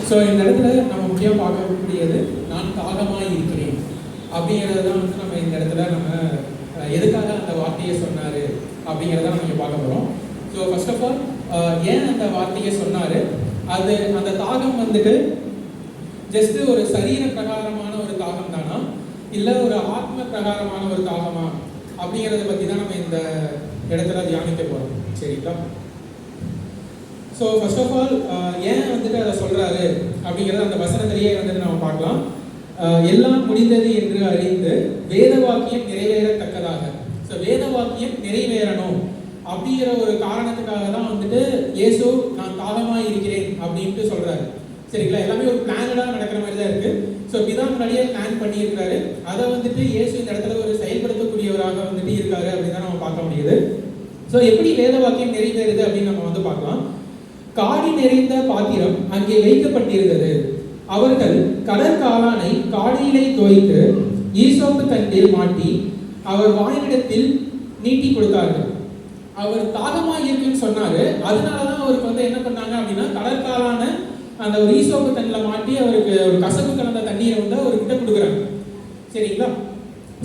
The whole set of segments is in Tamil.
ஸோ இந்த இடத்துல நம்ம முக்கியம் பார்க்கக்கூடியது நான் தாகமாக இருக்கிறேன் அப்படிங்கிறது தான் வந்து நம்ம இந்த இடத்துல நம்ம எதுக்காக அந்த வார்த்தையை சொன்னார் அப்படிங்கிறத நம்ம இங்கே பார்க்க போகிறோம். ஸோ ஃபர்ஸ்ட் ஆஃப் ஆல் ஏன் அந்த வார்த்தையை சொன்னார், அது அந்த தாகம் வந்துட்டு ஜஸ்ட் ஒரு சரீர பிரகாரமான ஒரு தாகம் தானா, இல்லை ஒரு ஆத்ம பிரகாரமான ஒரு தாகமா அப்படிங்கிறத பற்றி தான் நம்ம இந்த இடத்துல தியானிக்க போகிறோம். சரிங்களா? ஸோ ஃபர்ஸ்ட் ஆஃப் ஆல் ஏன் வந்துட்டு அதை சொல்கிறாரு அப்படிங்கிறத அந்த வசனத்திலேயே வந்துட்டு நம்ம பார்க்கலாம். எல்லாம் முடிந்தது என்று அறிந்து வேத வாக்கியம் நிறைவேறத்தக்கதாக. ஸோ வேத வாக்கியம் நிறைவேறணும் அப்படிங்கிற ஒரு காரணத்துக்காக தான் வந்துட்டு இயேசு நான் தாகமாக இருக்கிறேன் அப்படின்ட்டு சொல்கிறாரு. சரிங்களா? எல்லாமே ஒரு பிளானடாக நடக்கிற மாதிரி தான் இருக்குது. ஸோ இப்படிதான் முன்னாடியே பிளான் பண்ணியிருக்காரு. அதை வந்துட்டு இயேசு இந்த இடத்துல ஒரு செயல்படுத்தக்கூடியவராக வந்துட்டு இருக்காரு அப்படின்னு தான் நம்ம பார்க்க முடியுது. ஸோ எப்படி வேத வாக்கியம் நிறைவேறுது அப்படின்னு நம்ம வந்து பார்க்கலாம். காடி நிறைந்த பாத்திரம் அங்கே வைக்கப்பட்டிருந்தது. அவர்கள் கடற்காளானை காடியிலே தோய்த்து ஈசோப்பு தண்டில் மாட்டி அவர் வாயினிடத்தில் நீட்டி கொடுத்தார்கள். அவர் தாகமாக இருக்குன்னு சொன்னாரு. அதனாலதான் அவருக்கு வந்து என்ன பண்ணாங்க அப்படின்னா, கடற்காளான அந்த ஒரு ஈசோப்பு தண்ணில் மாட்டி அவருக்கு ஒரு கசப்பு கலந்த தண்ணீரை வந்து அவர்கிட்ட கொடுக்குறாங்க. சரிங்களா?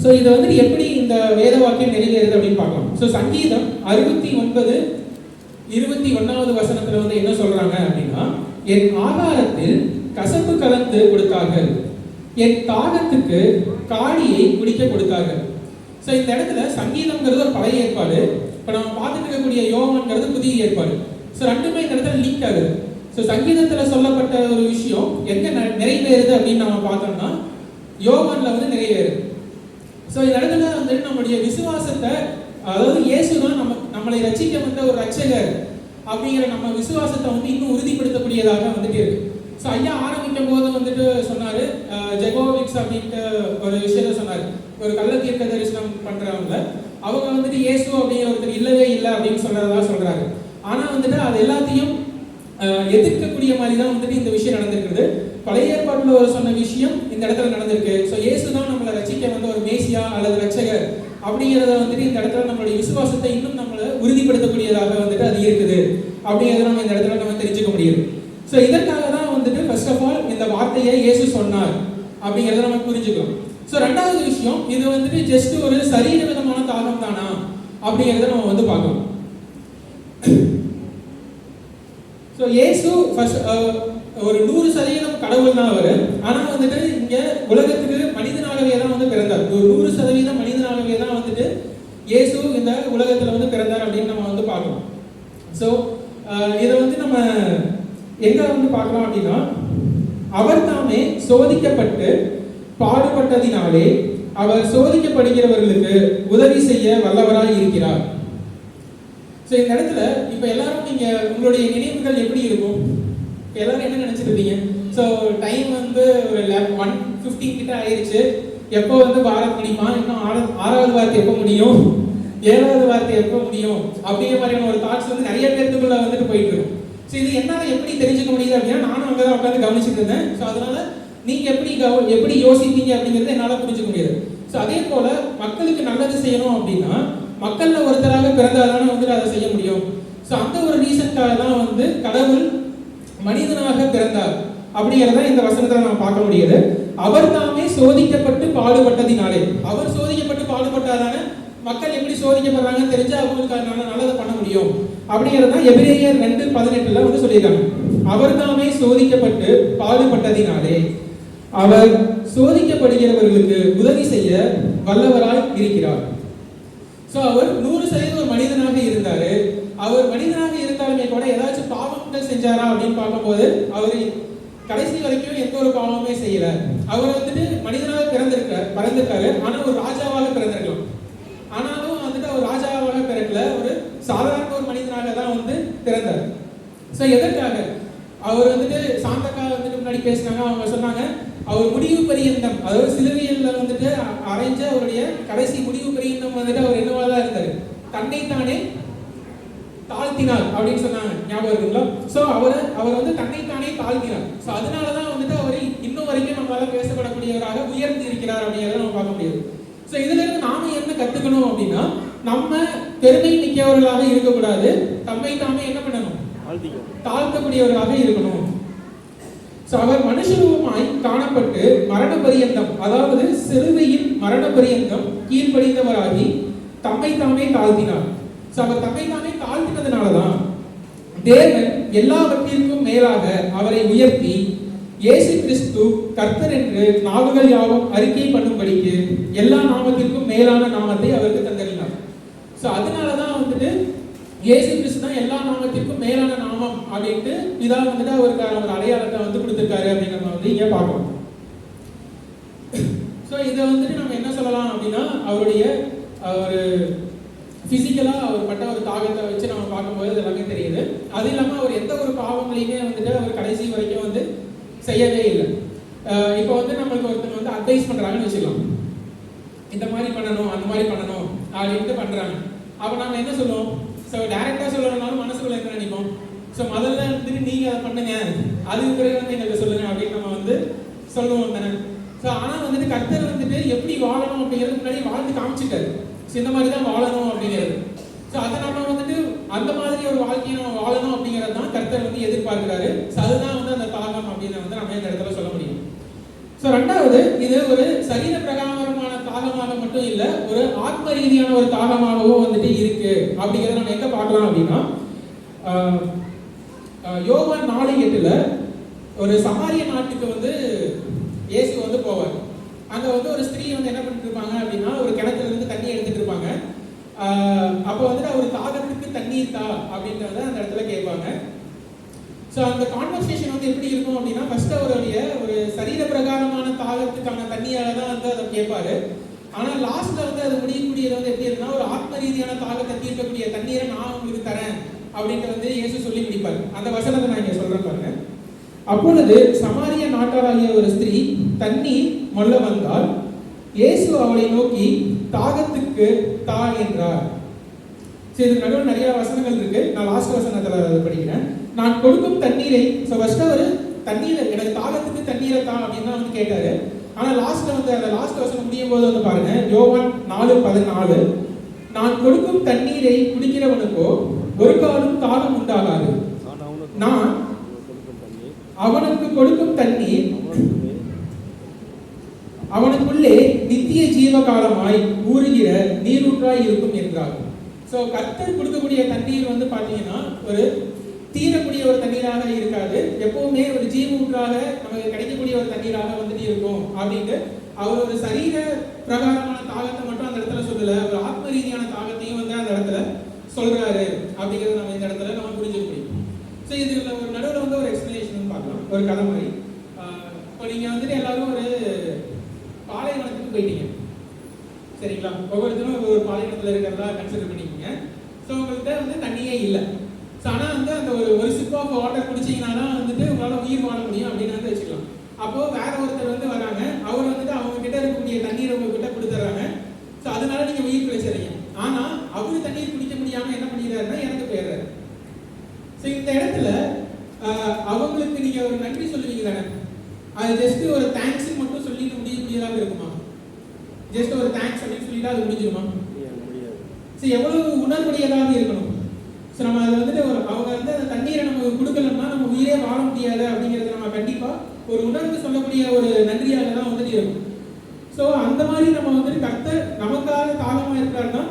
ஸோ இதை வந்துட்டு எப்படி இந்த வேத வாக்கியம் நிறைவேறுது அப்படின்னு பார்க்கலாம். ஸோ சங்கீதம் 69:21 வசனத்துல வந்து என்ன சொல்றாங்க அப்படின்னா, என் ஆகாரத்தில் கசப்பு கலந்து கொடுத்தார்கள், என் தாகத்துக்கு காடியை குடிக்க கொடுத்தார்கள். ஸோ இந்த இடத்துல சங்கீதம்ங்கிறது ஒரு பழைய ஏற்பாடு, இப்போ நம்ம பார்த்துட்டு இருக்கக்கூடிய யோவான்ங்கிறது புதிய ஏற்பாடு. ஸோ ரெண்டுமே இந்த இடத்துல லிங்க் ஆகுது. ஸோ சங்கீதத்தில் சொல்லப்பட்ட ஒரு விஷயம் எங்க நிறைவேறுது அப்படின்னு நம்ம பார்த்தோம்னா யோவான்ல வந்து நிறைவேறுது. ஸோ இந்த இடத்துல வந்துட்டு நம்மளுடைய விசுவாசத்தை, அதாவது இயேசு தான் நம்மளை ரட்சிக்க வந்த ஒரு ரட்சகர் அப்படிங்கிற நம்ம விசுவாசத்தை வந்து இன்னும் உறுதிப்படுத்தக்கூடியதாக வந்துட்டு இருக்கு. ஸோ ஐயா ஆரம்பிக்கும் போது வந்துட்டு சொன்னாரு, ஜெகோவிக்ஸ் அப்படின்ட்டு ஒரு விஷயத்த சொன்னார். ஒரு கள்ள தீர்க்க தரிசனம் பண்றவங்க அவங்க வந்துட்டு இயேசு அப்படிங்கிற ஒருத்தர் இல்லவே இல்லை அப்படின்னு சொல்றதா சொல்றாரு. ஆனா வந்துட்டு அது எல்லாத்தையும் எதிர்க்கக்கூடிய மாதிரி தான் வந்துட்டு இந்த விஷயம் நடந்திருக்குது. பழைய ஏற்பாட்டில் ஒரு சொன்ன விஷயம் இந்த இடத்துல நடந்திருக்கு. ஸோ இயேசு தான் நம்மளை ரட்சிக்க வந்த ஒரு மேசியா அல்லது ரட்சகர் அப்படிங்கிறத வந்துட்டு இந்த இடத்துல நம்மளுடைய விசுவாசத்தை இன்னும் நம்மளை உறுதிப்படுத்தக்கூடியதாக வந்துட்டு அது இருக்குது அப்படிங்கிறத நம்ம இந்த இடத்துல நம்ம தெரிஞ்சுக்க முடியுது. ஸோ இதற்காக தான் வந்துட்டு ஃபர்ஸ்ட் ஆஃப் ஆல் இந்த வார்த்தையை இயேசு சொன்னார் அப்படிங்கிறத நம்ம புரிஞ்சுக்கலாம். ஸோ ரெண்டாவது விஷயம், இது வந்துட்டு ஜஸ்ட் ஒரு சரீர விதமான தாகம் தானா அப்படிங்கிறத நம்ம வந்து பார்க்கலாம். ஸோ இயேசு ஃபர்ஸ்ட் ஒரு 100% கடவுள் தான் அவர். ஆனால் வந்துட்டு இங்க உலகத்துக்கு மனிதனாகவே தான் வந்து பிறந்தார். ஒரு 100% மனிதனாகவே தான் வந்துட்டு இயேசு இந்த உலகத்துல வந்து பிறந்தார் அப்படின்னு நம்ம வந்து பார்க்கலாம். ஸோ இதை வந்து நம்ம எங்க வந்து பார்க்கலாம் அப்படின்னா, அவர் தாமே சோதிக்கப்பட்டு பாடுபட்டதினாலே அவர் சோதிக்கப்படுகிறவர்களுக்கு உதவி செய்ய வல்லவராய் இருக்கிறார். ஸோ இந்த இடத்துல இப்போ எல்லாரும் நீங்க உங்களுடைய நினைவுகள் எப்படி இருக்கும்? எல்லாரும் என்ன நினைச்சிட்டு இருப்பீங்க? ஸோ டைம் வந்து ஒரு 1:15 கிட்ட ஆயிடுச்சு. எப்போ வந்து பாரத் முடியுமா, இன்னும் 6வது வார்த்தை எப்போ முடியும், 7வது வார்த்தை எப்போ முடியும் அப்படிங்கிற மாதிரியான ஒரு தாட்ஸ் வந்து நிறைய பேருக்குள்ள வந்துட்டு போயிட்டு இருக்கும். ஸோ இது என்னால் எப்படி தெரிஞ்சுக்க முடியுது அப்படின்னா, நானும் அங்கே தான் உட்காந்து கவனிச்சுட்டு இருந்தேன். ஸோ அதனால நீங்க எப்படி யோசிப்பீங்க அப்படிங்கிறத என்னால் புரிஞ்சுக்க முடியாது. ஸோ அதே போல மக்களுக்கு நல்லது செய்யணும் அப்படின்னா மக்கள்ல ஒருத்தராக பிறந்தாதானே வந்துட்டு அதை செய்ய முடியும். ஸோ அந்த ஒரு ரீசனுக்காக தான் வந்து கடவுள் மனிதனாக பிறந்தார் அப்படிங்கிறத இந்த வசனத்துல நம்ம பார்க்க முடியுது. அவர் தாமே சோதிக்கப்பட்டு பாடுபட்டதினாலே, அவர் சோதிக்கப்பட்டு பாடுபட்டாதானே மக்கள் எப்படி சோதிக்கப்படுறாங்கன்னு தெரிஞ்சு அவங்களுக்கு நல்லதை பண்ண முடியும் அப்படிங்கிறது தான் எபிரேயர் 2:18 வந்து சொல்லியிருக்காங்க. அவர் தாமே சோதிக்கப்பட்டு பாடுபட்டதினாலே அவர் சோதிக்கப்படுகிறவர்களுக்கு உதவி செய்ய வல்லவராய் இருக்கிறார். ஸோ அவர் 100% ஒரு மனிதனாக இருந்தாரு. அவர் மனிதனாக இருந்தாலுமே கூட ஏதாச்சும் பாவங்கள் செஞ்சாரா அப்படின்னு பார்க்கும்போது அவர் கடைசி வரைக்கும் எந்த ஒரு பாவமே செய்யல. அவர் வந்துட்டு மனிதனாக பிறந்திருக்காரு. ஆனா ஒரு ராஜாவாக பிறந்திருக்கலாம். ஆனாலும் வந்துட்டு அவர் ராஜாவாக பிறக்கல, ஒரு சாதாரண ஒரு மனிதனாக தான் வந்து பிறந்தார். ஸோ எதற்காக அவர் வந்துட்டு சாந்தக்கா வந்துட்டு முன்னாடி பேசினாங்க. அவங்க சொன்னாங்க அவர் முடிவு பரியந்தம், அதாவது சிலுவையில் வந்துட்டு அரைஞ்ச அவருடைய கடைசி முடிவு பரியந்தம் வந்துட்டு அவர் என்னவா தான் இருந்தாரு, தன்னைத்தானே தாழ்த்தினார் அப்படின்னு சொன்னாங்க. ஞாபகம் இருக்குங்களா? ஸோ அவர் வந்து தன்னைத்தானே தாழ்த்தினார். ஸோ அதனாலதான் வந்துட்டு அவர் இன்னும் வரைக்கும் நம்மளால பேசப்படக்கூடியவராக உயர்ந்து இருக்கிறார் அப்படிங்கிறத நம்ம பார்க்க முடியுது. ஸோ இதுல இருந்து நாம என்ன கத்துக்கணும் அப்படின்னா, நம்ம பெருமை மிக்கவர்களாக இருக்கக்கூடாது, தம்மை தாமே என்ன பண்ணணும், தாழ்த்தக்கூடியவர்களாக இருக்கணும். அவர் மனுஷரூபமாய் காணப்பட்டு மரண பரியந்தம், அதாவது சிலுவையில் மரண பரியந்தம் கீழ்ப்படிந்தவராகி தம்மை தாமே தாழ்த்தினார். அவர் தம்மை தாமே தாழ்த்தினதுனாலதான் தேவன் எல்லாவற்றிற்கும் மேலாக அவரை உயர்த்தி இயேசு கிறிஸ்து கர்த்தர் என்று நாவுகள் யாவும் அறிக்கை பண்ணும்படிக்கு எல்லா நாமத்திற்கும் மேலான நாமத்தை அவருக்கு தந்தறினார். அதனாலதான் வந்துட்டு இயேசு கிறிஸ்து தான் எல்லா நாமத்திற்கும் மேலான நாமம் அப்படின்ட்டு இதா வந்துட்டு அவருக்கு ஒரு அடையாளத்தை வந்து கொடுத்திருக்காரு அப்படிங்கிற வந்து இங்க பார்க்கலாம். இதை வந்துட்டு நம்ம என்ன சொல்லலாம் அப்படின்னா, அவருடைய ஒரு பிசிக்கலா அவர் பட்ட ஒரு தாகத்தை வச்சு நம்ம பார்க்கும்போது அது எல்லாமே தெரியுது. அது இல்லாம அவர் எந்த ஒரு பாவங்களையுமே வந்துட்டு அவர் கடைசி வரைக்கும் வந்து செய்யவே இல்லை. இப்போ வந்து நம்மளுக்கு ஒருத்தங்க வந்து அட்வைஸ் பண்றாங்கன்னு வச்சுக்கலாம், இந்த மாதிரி பண்ணணும் அந்த மாதிரி பண்ணணும் அப்படின்ட்டு பண்றாங்க. அப்ப நம்ம என்ன சொல்லுவோம்? டைரக்டா சொல்லணும்னாலும் மனசுக்குள்ள என்ன நினைப்போம்? முதல்ல வந்துட்டு நீங்க அதை பண்ணுங்க, அதுக்கு பிறகு வந்து எங்களுக்கு சொல்லுங்க அப்படின்னு நம்ம வந்து சொல்லுவோம் தானே. ஆனா வந்துட்டு கர்த்தர் வந்துட்டு எப்படி வாழணும் அப்படிங்கிறது முன்னாடி வாழ்ந்து காமிச்சிட்டாரு. இந்த மாதிரி தான் வாழணும் அப்படிங்கிறது. அதை நம்ம வந்துட்டு அந்த மாதிரி ஒரு வாழ்க்கையை நம்ம வாழணும் அப்படிங்கிறது தான் கர்த்தர் வந்து எதிர்பார்க்கிறாரு. அதுதான் வந்து அந்த தாகம் அப்படின்னு வந்து நம்ம இந்த இடத்துல சொல்ல முடியும். ரெண்டாவது, இது ஒரு சரீர பிரகாரமான தாகமாக மட்டும் இல்ல, ஒரு ஆத்ம ரீதியான ஒரு தாகமாகவும் வந்துட்டு இருக்கு அப்படிங்கிறத நம்ம எங்க பார்க்கலாம் அப்படின்னா, யோவான் 4:8 ஒரு சமாரிய நாட்டுக்கு வந்து இயேசு வந்து போவார். அங்க வந்து ஒரு ஸ்திரீ வந்து என்ன பண்ணிட்டு இருப்பாங்க அப்படின்னா, ஒரு கிணத்துல இருந்து தண்ணி எடுத்துட்டு இருப்பாங்க. அப்போ வந்துட்டு அவர் தாகத்துக்கு தண்ணி இருக்கா அப்படின்றத அந்த இடத்துல கேட்பாங்க. அந்த கான்வர்சேஷன் வந்து எப்படி இருக்கும் அப்படின்னா, ஃபர்ஸ்ட் அவருடைய ஒரு சரீர பிரகாரமான தாகத்துக்கான தண்ணியால தான் வந்து அதை கேட்பாரு. ஆனா லாஸ்ட்ல வந்து அது முடியக்கூடியது வந்து எப்படி இருக்குன்னா, ஒரு ஆத்ம ரீதியான தாகத்தை தீர்க்கக்கூடிய தண்ணீரை நான் உங்களுக்கு தரேன் அப்படின்ட்டு வந்து இயேசு சொல்லி முடிப்பாரு. அந்த வசனத்தை நான் இங்க சொல்றேன் பாருங்க. அப்பொழுது சமாரிய நாட்டாராகிய ஒரு ஸ்திரீ தண்ணீர் மொள்ள வந்தால் இயேசு அவளை நோக்கி தாகத்துக்கு தா என்றார். இதுக்கு நடுவில் நிறைய வசனங்கள் இருக்கு. நான் லாஸ்ட் வசனத்துல படிக்கிறேன். நான் கொடுக்கும் தண்ணீரை, ஃபர்ஸ்ட் அவரு தண்ணீரை, எனக்கு தாகத்துக்கு தண்ணீரை தான் அப்படின்னு வந்து கேட்டாரு. ஆனா லாஸ்ட்ல வந்து அந்த லாஸ்ட் வசனம் முடியும் போது வந்து பாருங்க, யோவான் 4:14, நான் கொடுக்கும் தண்ணீரை குடிக்கிறவனுக்கோ ஒரு காலம் தாகம் உண்டாகாது, நான் அவனுக்கு கொடுக்கும் தண்ணீர் அவனுக்குள்ளே நித்திய ஜீவ காலமாய் ஊறுகிற நீரூற்றாய் இருக்கும் என்றார். கர்த்தர் கொடுக்கக்கூடிய தண்ணீர் வந்து பாத்தீங்கன்னா ஒரு தீரக்கூடிய ஒரு தண்ணீராக இருக்காது, எப்பவுமே ஒரு ஜீவ ஊற்றாக நமக்கு கிடைக்கக்கூடிய ஒரு தண்ணீராக வந்துட்டு இருக்கும் அப்படின்ட்டு அவர் ஒரு சரீர பிரகாரமான தாகத்தை மட்டும் அந்த இடத்துல சொல்லல, ஒரு ஆத்ம ரீதியான தாகத்தையும் வந்து அந்த இடத்துல சொல்றாரு அப்படிங்கிறது நம்ம இந்த இடத்துல நம்ம புரிஞ்சுக்க முடியும். இதுல ஒரு நடுவில் வந்து ஒரு எக்ஸ்பிளனேஷன் பார்க்கலாம், ஒரு கதை மாதிரி. இப்போ நீங்க வந்துட்டு எல்லாரும் ஒரு பாலைவனத்துக்கு போயிட்டீங்க, சரிங்களா? ஒவ்வொருத்தரும் ஒரு பாலைவனத்துல இருக்கிறதா கன்சிடர் பண்ணிக்கோங்க. உங்கள்கிட்ட வந்து தண்ணியே இல்லை. ஆனா வந்து அந்த ஒரு சிப் ஆஃப் வாட்டர் குடிச்சீங்கன்னா தான் வந்துட்டு உங்களால உயிர் வாழ முடியும் அப்படின்னு வந்து வச்சுக்கலாம். அப்போ வேற ஒருத்தர் வந்து வராங்க, அவர் வந்துட்டு அவங்க கிட்ட இருக்கக்கூடிய தண்ணீர் உங்ககிட்ட கொடுத்துறாங்க. அதனால நீங்க உயிர் பிழைச்சிடுறீங்க. ஆனா அவரு தண்ணீர் குடிக்க முடியாம என்ன பண்ணிடுறாருன்னா இறந்து போயிடுறாரு. இந்த இடத்துல அவங்களுக்கு நீங்க ஒரு நன்றி சொல்லுவீங்க தானே? அது ஜஸ்ட் ஒரு தேங்க்ஸ் மட்டும் சொல்லிட்டு முடியக்கூடியதாக இருக்குமா? ஜஸ்ட் ஒரு தேங்க்ஸ் அப்படின்னு சொல்லிட்டு அது முடிஞ்சிருமா? எவ்வளவு உணர்வுடையதாக இருக்கணும். நம்ம அதை வந்துட்டு அவங்க வந்து அந்த தண்ணீரை நம்ம கொடுக்கலன்னா நம்ம உயிரே வாழ முடியாது அப்படிங்கிறது நம்ம கண்டிப்பா ஒரு உணர்வு சொல்லக்கூடிய ஒரு நன்றியாக தான் வந்துட்டு இருக்கும். அந்த மாதிரி நம்ம வந்துட்டு கர்த்தர் நமக்காக தாகமா இருக்காருன்னா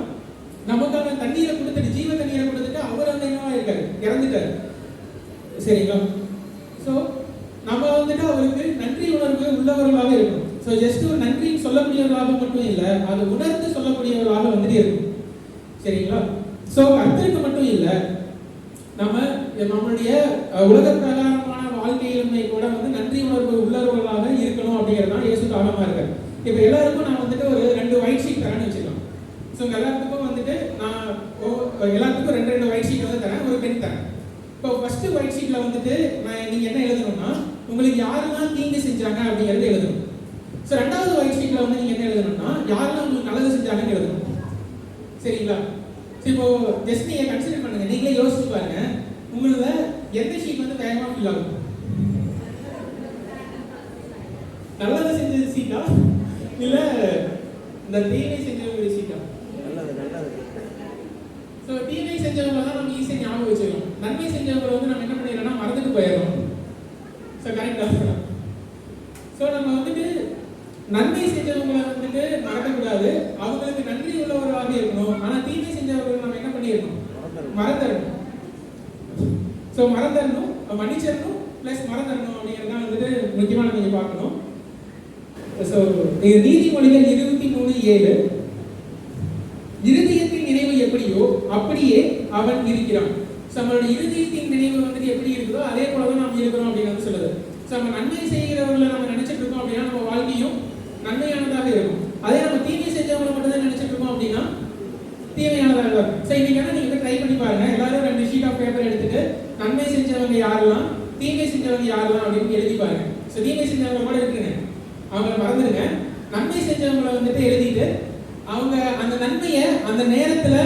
நமக்கான தண்ணீரை கொடுத்துட்டு, ஜீவ தண்ணீரை கொடுத்துட்டு அவர் வந்து என்னவா இருக்காரு, இறந்துட்டாரு, சரிங்களா? நம்ம வந்துட்டு அவருக்கு நன்றி உணர்வு உள்ளவர்களாக இருக்கணும். ஜஸ்ட் ஒரு நன்றி சொல்லக்கூடியவர்களாக மட்டும் இல்லை, அதை உணர்ந்து சொல்லக்கூடியவர்களாக வந்துட்டு இருக்கும், சரிங்களா? கர்த்தருக்கு மட்டும் இல்லை, நம்மளுடைய உலக பிரகாரமான வாழ்க்கையிலுமே கூட வந்து நன்றி உணர்வு உள்ளவர்களாக இருக்கணும் அப்படிங்கிறது தான் இயேசு தாகமா இருக்காரு. இப்போ எல்லாருக்கும் நான் வந்துட்டு ஒரு 2 ஒயிட் ஷீட் தரேன்னு வச்சுக்கலாம். எல்லாத்துக்கும் வந்துட்டு நான் எல்லாத்துக்கும் 2 ஒயிட் ஷீட் வந்து தரேன், ஒரு பென் தரேன். இப்போ ஃபர்ஸ்ட் ஒயிட் ஷீட்ல வந்துட்டு நீங்க என்ன எழுதணும்னா உங்களுக்கு யாரெல்லாம் தீங்கு செஞ்சாங்க அப்படிங்கிறது எழுதணும். ரெண்டாவது ஒயிட் ஷீட்ல வந்து நீங்க என்ன எழுதணும்னா யாரெல்லாம் உங்களுக்கு நல்லது செஞ்சாங்கன்னு எழுதணும், சரிங்களா? இப்போ ஜஸ்ட் நீங்க கன்சிடர் பண்ணுங்க, நீங்களே யோசிச்சு பாருங்க, உங்களோட எந்த ஷீட் வந்து வேகமா ஃபில் ஆகும்? நல்லது செஞ்ச சீட்டா இல்ல இந்த தீமை செஞ்சவங்க சீட்டா? தீமை செஞ்சவங்க தான் நம்ம ஈஸியா ஞாபகம் வச்சுக்கலாம். நன்மை செஞ்சவங்க வந்து நம்ம என்ன பண்ணிடலாம், மறந்துட்டு போயிடலாம். ஸோ கரெக்டாக. ஸோ நம்ம வந்துட்டு நன்மை செஞ்சவங்களை வந்துட்டு மறக்கக்கூடாது, அவங்களுக்கு நன்றி உள்ளவர்களாக இருக்கணும். ஆனால் தீமை செஞ்சவர்கள் நம்ம என்ன பண்ணிடணும்? மறந்துடணும். ஸோ மறந்துடணும், மன்னிச்சிடணும் ப்ளஸ் மறந்துடணும் அப்படிங்கிறதான் வந்துட்டு முக்கியமான நீங்கள் பார்க்கணும். ஸோ நீதிமொழிகள் 23:7 இருதயத்தின் நினைவு எப்படியோ அப்படியே அவன் இருக்கிறான். ஸோ நம்மளோட இருதயத்தின் நினைவு வந்துட்டு எப்படி இருக்குதோ அதே போல தான் நாம் இருக்கிறோம் அப்படின்னு வந்து சொல்லுது. ஸோ நம்ம நன்மை செய்கிறவர்களை நம்ம நினைச்சிட்டு இருக்கோம் அப்படின்னா நம்ம வாழ்க்கையும் நன்மையானதாக இருக்கும். அதே நம்ம தீமை செஞ்சவங்களை மட்டும் தான் நினைச்சிட்டு இருக்கோம் அப்படின்னா தீமையானதாக இருக்கும். ஸோ இன்னைக்கான நீங்கள் ட்ரை பண்ணி பாருங்க. எல்லாரும் 2 ஷீட் ஆஃப் பேப்பர் எடுத்துட்டு நன்மை செஞ்சவங்க யாரெல்லாம், தீமை செஞ்சவங்க யாரெல்லாம் அப்படின்னு எழுதி பாருங்க. ஸோ தீமை செஞ்சவங்க கூட இருக்குங்க, அவங்கள மறந்துடுங்க. நன்மை செஞ்சவங்களை வந்துட்டு எழுதிட்டு அவங்க அந்த நன்மையை அந்த நேரத்தில்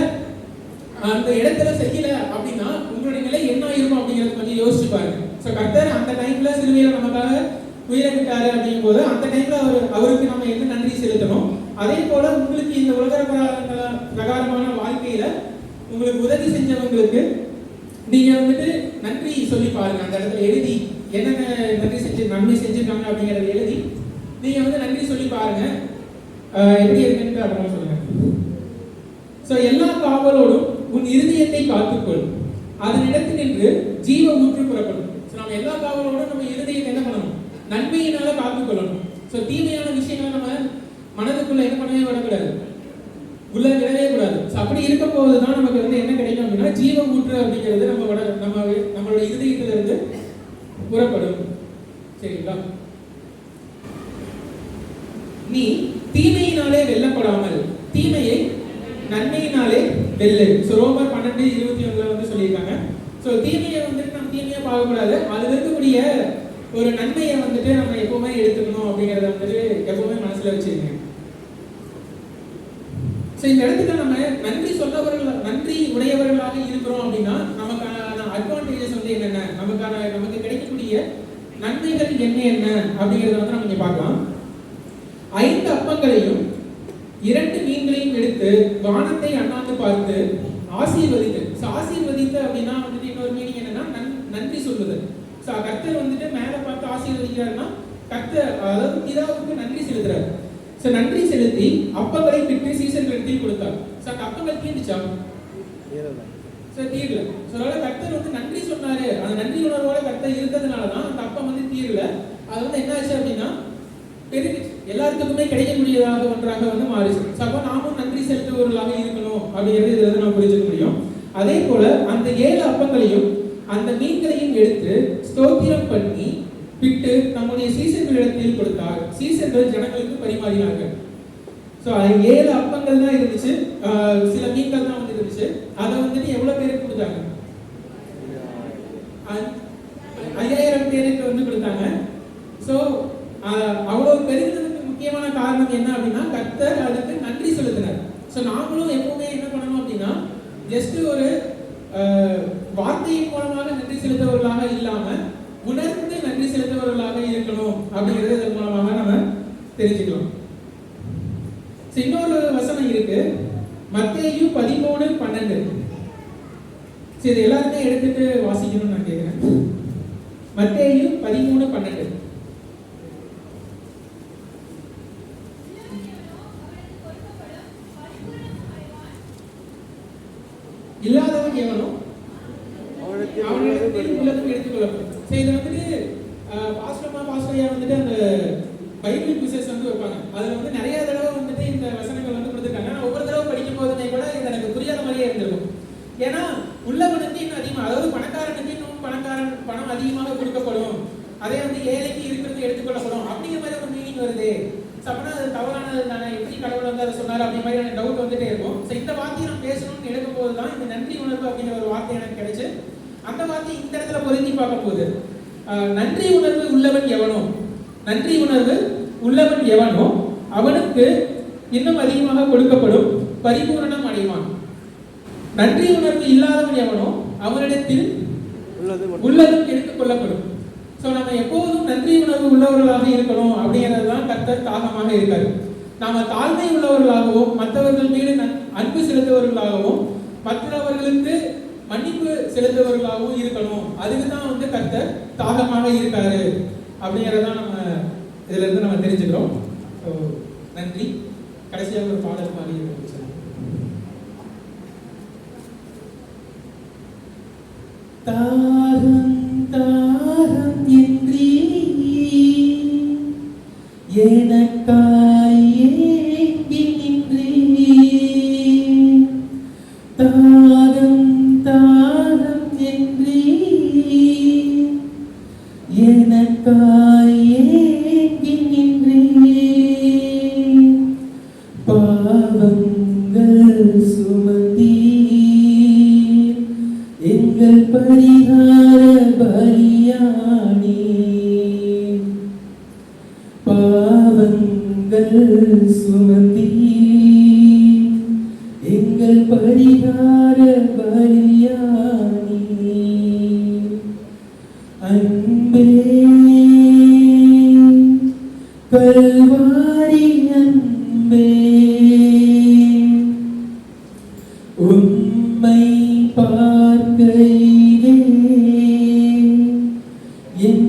அந்த இடத்துல செய்யல அப்படின்னா உங்களுடைய நிலை என்ன இருக்கும் அப்படிங்கிறத கொஞ்சம் யோசிச்சு பாருங்க. ஸோ கர்த்தர் அந்த டைம்ல சிலுவையில் நமக்காக உயிரை விட்டாரு அப்படிங்கும் போது அந்த டைம்ல அவருக்கு நம்ம என்ன நன்றி செலுத்தணும். அதே போல உங்களுக்கு இந்த உலக பிரகாரமான வாழ்க்கையில உங்களுக்கு உதவி செஞ்சவங்களுக்கு நீங்க வந்துட்டு நன்றி சொல்லி பாருங்க. அந்த இடத்துல எழுதி என்னென்ன நன்றி நன்மை செஞ்சிருக்காங்க அப்படிங்கறத எழுதி நீங்க வந்து நன்றி சொல்லி பாருங்க. எப்படி இருக்குன்னு அப்புறமா சொல்லுங்க. ஸோ எல்லா காவலோடும் உன் இருதயத்தை காத்துக்கொள், அதனிடத்தில் நின்று ஜீவ ஊற்று புறப்படும். ஸோ நம்ம எல்லா காவலோடும் நம்ம இருதயத்தை என்ன பண்ணணும்? நன்மையினால காத்துக்கொள்ளணும். ஸோ தீமையான விஷயங்களை நம்ம மனதுக்குள்ள என்ன பண்ணவே விடக்கூடாது, உள்ள விடவே கூடாது. ஸோ அப்படி இருக்கும் போது தான் நமக்கு வந்து என்ன கிடைக்கும் அப்படின்னா ஜீவ ஊற்று அப்படிங்கிறது நம்மளோட இருதயத்திலிருந்து புறப்படும். சரிங்களா? நீ தீமையினாலே வெல்லப்படாமல் தீமையை நன்மையினாலே வெல்லு. ஸோ ரோமர் 12:21 வந்து சொல்லியிருக்காங்க. ஸோ தீமையை வந்துட்டு நம்ம தீமையை பார்க்கக்கூடாது, அதில் இருக்கக்கூடிய ஒரு நன்மையை வந்துட்டு நம்ம எப்பவுமே எடுத்துக்கணும் அப்படிங்கிறத வந்துட்டு எப்பவுமே மனசுல வச்சுருங்க. ஸோ இந்த இடத்துல நம்ம நன்றி உடையவர்களாக இருக்கிறோம் அப்படின்னா நமக்கான அட்வான்டேஜஸ் வந்து என்னென்ன, நமக்கு கிடைக்கக்கூடிய நன்மைகள் என்ன அப்படிங்கிறத வந்து நம்ம இங்கே பார்க்கலாம். 5 அப்பங்களையும் 2 மீன்களையும் எடுத்து வானத்தை அண்ணாந்து பார்த்து ஆசீர்வதித்து. ஸோ ஆசீர்வதித்து அப்படின்னா வந்துட்டு இன்னொரு மீனிங் என்னன்னா நன்றி சொல்லுது. ஸோ கர்த்தர் வந்துட்டு மேலே பார்த்து ஆசீர்வதிக்கிறாருன்னா கர்த்தர் அதாவது பிதாவுக்கு நன்றி செலுத்துறாரு. ஸோ நன்றி செலுத்தி அப்பங்களை பிட்டு சீசர்களுக்கு கொடுத்தார். ஸோ அந்த அப்பங்கள் தீர்ந்துச்சா? ஸோ தீரல. ஸோ அதனால கர்த்தர் வந்து நன்றி சொன்னாரு, அந்த நன்றி உணர்வோட கர்த்தர் இருந்ததுனால தான் அந்த அப்பம் வந்து தீரல. அது வந்து என்ன ஆச்சு அப்படின்னா பெருகிச்சு, எல்லாத்துக்குமே கிடைக்கக்கூடியதாக ஒன்றாக வந்து மாறிச்சு. அப்போ நாமும் நன்றி செலுத்துவவர்களாக இருக்கணும் அப்படிங்கிறது இதில் நம்ம புரிஞ்சுக்க முடியும். அதே போல அந்த 7 அப்பங்களையும் அந்த மீன்களையும் எடுத்து ஸ்தோத்திரம் பண்ணி பிட்டு நம்முடைய சீசர்களிடத்தில் கொடுத்தார். சீசர்கள் ஜனங்களுக்கு பரிமாறினார்கள். ஸோ 7 அப்பங்கள் தான் இருந்துச்சு, சில மீன்கள் தான் வந்து இருந்துச்சு. அதை வந்துட்டு எவ்வளவு பேருக்கு கொடுத்தாங்க? 5000 பேருக்கு வந்து கொடுத்தாங்க. ஸோ அவ்வளவு பெருகிறதுக்கு முக்கியமான காரணம் என்ன அப்படின்னா கர்த்தர் அதுக்கு நன்றி செலுத்தினார். ஸோ நாமளும் எப்பவுமே என்ன பண்ணணும் அப்படின்னா ஜஸ்ட் ஒரு வார்த்தையின் மூலமாக நன்றி செலுத்துவவர்களாக இல்லாம உணர்ந்து நன்றி செலுத்துவவர்களாக இருக்கணும் அப்படிங்கிறது இதன் மூலமாக நம்ம தெரிஞ்சுக்கலாம். இன்னொரு வசனம் இருக்கு, மத்தேயு 13:12. சரி, இது எல்லாருமே எடுத்துட்டு வாசிக்கணும்னு நான் கேட்கிறேன். மத்தேயு 13:12. இல்லாதவன் எவனோ அவனிடத்தில் உள்ளதும் எடுத்துக்கொள்ளப்படும். சரி, இதை வந்துட்டு பாஸ்டரையா வந்துட்டு அந்த பைபிள் குவிசஸ் வந்து வைப்பாங்க. அதில் வந்து நிறைய தடவை வந்துட்டு இந்த வசனங்கள் வந்து கொடுத்துருக்காங்க. நான் ஒவ்வொரு தடவை படிக்கும் போதுமே கூட இது எனக்கு புரியாத மாதிரியே இருந்திருக்கும். ஏன்னா உள்ளவனுக்கு இன்னும் அதிகமாக, அதாவது பணக்காரனுக்கு இன்னும் பணம் அதிகமாக கொடுக்கப்படும், அதே வந்து ஏழைக்கு இருக்கிறது எடுத்துக்கொள்ளப்படும் அப்படிங்கிற மாதிரி ஒரு மீனிங் வருது. அப்படின்னா அது தவறானது தானே, எப்படி கடவுள் வந்து அதை சொன்னார் அப்படி மாதிரி எனக்கு டவுட் வந்துட்டே இருக்கும். ஸோ இந்த வார்த்தையை நான் பேசணும்னு எடுக்கும் போது தான் இந்த நன்றி உணர்வு அப்படிங்கிற ஒரு வார்த்தை எனக்கு கிடைச்சு அந்த வார்த்தை இந்த இடத்துல பொருந்தி பார்க்கும் போது நன்றி உணர்வு உள்ளவன் எவனோ அவனுக்கு இன்னும் அதிகமாக கொடுக்கப்படும், பரிபூரணம் அடைவான். நன்றி உணர்வு இல்லாதவன் எவனோ அவனிடத்தில் உள்ளதும் எடுத்துக் கொள்ளப்படும். ஸோ நம்ம எப்போதும் நன்றி உணர்வு உள்ளவர்களாக இருக்கணும் அப்படிங்கிறது தான் கர்த்தர் தாகமாக இருக்காரு. நாம தாழ்மை உள்ளவர்களாகவும் மற்றவர்கள் மீது அன்பு செலுத்துவவர்களாகவும் மன்னிப்பு செலுத்துவர்களாகவும் இருக்கணும். அதுக்கு தான் வந்து கர்த்தர் தாகமாக இருக்காரு அப்படிங்கிறதான் நம்ம இதுல இருந்து நம்ம தெரிஞ்சுக்கிறோம். நன்றி. கடைசியாக ஒரு பாடல் மாதிரி இருந்துச்சு. தாகம் தாகம் என்றீ எனக்காய் ஏங்கி நின்றீ, தாகம் தாகம் என்றீ எனக்காய் ஏங்கி நின்றீ, பாவங்கள் சுமந்தீ எங்கள் பரிகார பலியானே, பாவங்கள் சுமந்தீ எங்கள் பரிகார பலியானே, அன்பே கல்வாரி அன்பே உம்மை பார்க்கையிலே என்